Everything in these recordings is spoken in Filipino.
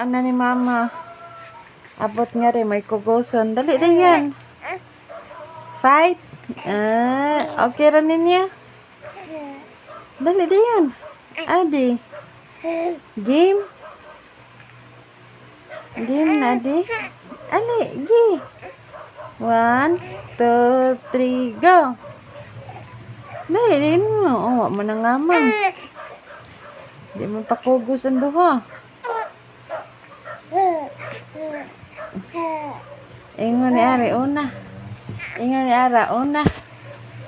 na ni mama. Abot nga rin, may kuguson. Dali na yan. Fight? Okay rin niya. Dali na yan. Adi. Game? Game na, Adi. Ali, gi. 1, 2, 3, go. Dali, dali mo. Oh, manangamang. Di mo pakugos ang duha. Ingon ni Ari, una. Ingon ni Ara, una.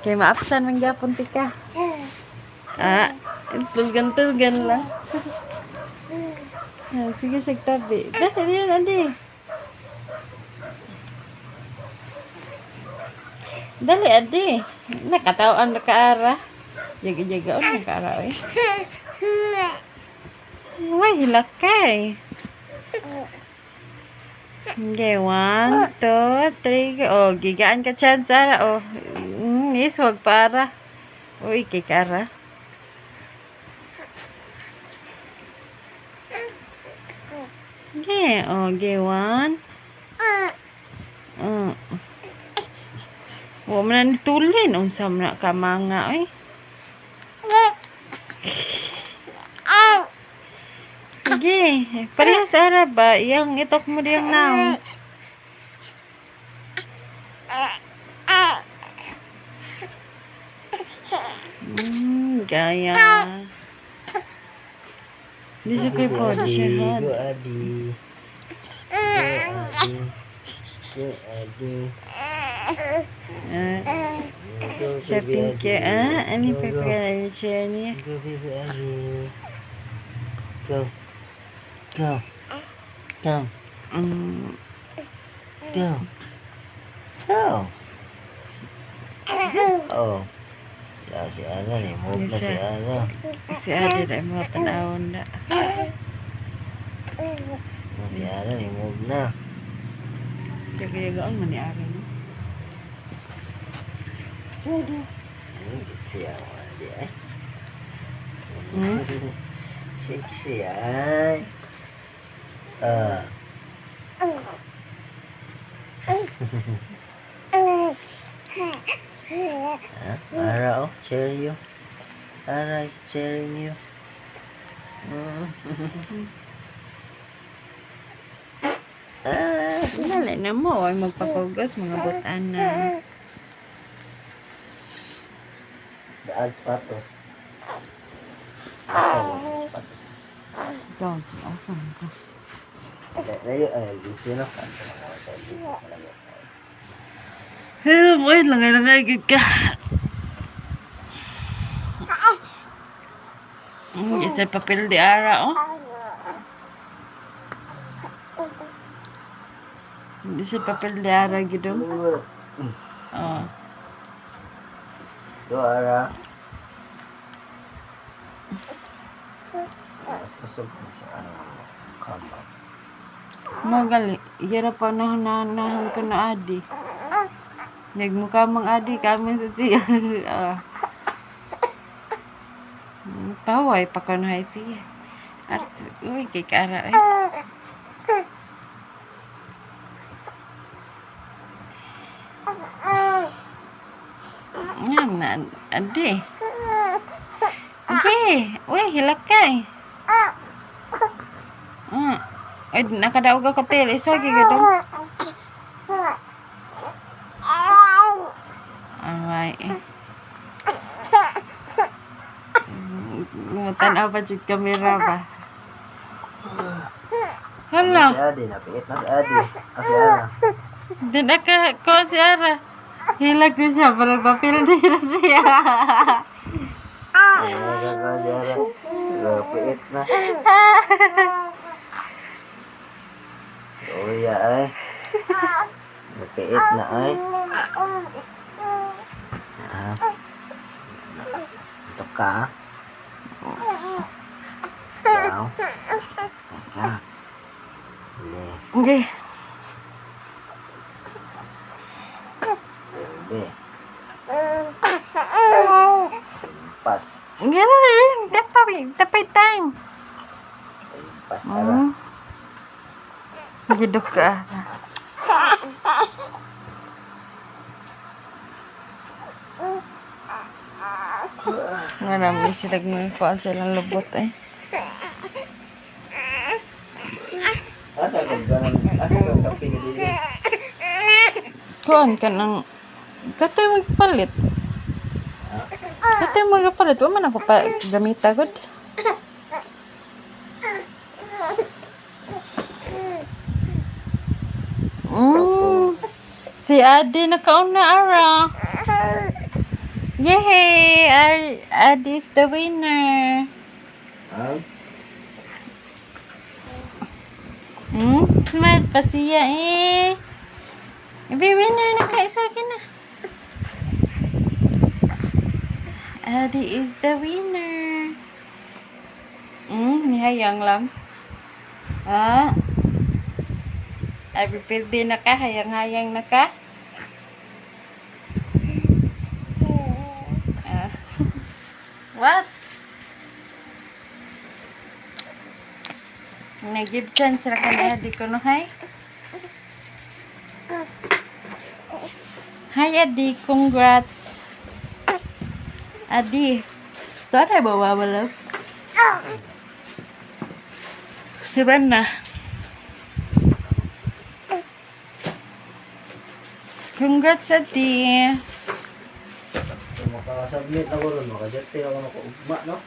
Kaya maapsan man gapon tika. Tulgan-tulgan lang. Sige, sagtabi. Dali, dali. Dali, adi. Nakatawan na ka Ara. Jaga-jaga o na ka Ara, eh. Why, hilakay. Okay, 1, 2, 3, go. Oh, gigaan ka chance, Ara. Oh, yes, wag para. Uy, kay Kara. Okay, okay, 1. Huwag mo na nitulin. Unsa mo na ka mga, eh. Sige, parehas Ara ba? Yang itok mo diyang naong. Gaya. Di siya kayo po, di siya had. Go Adi. Go Adi. Sa pinky, ano pa kaya siya niya? Go baby Adi. Go. Go. Go. Go. Go. Oh. Ya si Ara nih, mau na si Ara. Si Adi na mo tanawon na. Si Ara nih, mau na. Jaga-jagaan man ni Ari. Sexy awan dia. Sexy ay. Ara, oh, cheering you. Ara is cheering you. Dali na mo, ay magpapugas, mga butan na. Daan sapatos. Sapatos. Ito, asan ka? Layo, di sino ka? Hello, boy, langay-langay gid ka. Isa papel di Ara, oh. Isa papel di Ara gid, oh. Oh. Do Ara. Mas kusog sa kamba. Mo gali, ira pa nahan ko na Adi. Nagmukha mang Adi kami sa siya. Paway pa ka na siya. Uy, kay Kara, eh. Ngam na, Adi. Okay, uy, hilakay. Ay, nakadaog ako til. Iswagi ka dong. Alright. Tanaw pa dyan kamera ba? Hala. Si Adi, napiit na si Adi. Si Ara. Di na ko si Ara. Hilag na siya. Parang papil din na siya. Hilag na si Ara. Napiit na. Uy, ay. Napiit na ay. Ito ka. Wow. Teka. Okay. Hindi. Pas. Gano'n. Tapay time. Pas Ara. Gidok ka. Marami sila kuhaan silang lubot eh. Asa ka ganang asa ka kape nga dili. Kuhaan ka ng... Katoy magpalit. Katoy magpalit. Wa man ako pa gamita gud. Si Adi nakauna ara. Yay! Adi is the winner. Smile pa siya eh. Winner na kayo sa akin na. Adi is the winner. Nihayang lang. Every birthday na ka, hayang-hayang na ka. What? Nag-give chance ra ka na Adi ko no, hay? Hi Adi, congrats. Adi, ito na ba wawala? Si Brenda. Congrats Adi. Makakasubmit ako ron, makajete ako ugma, no?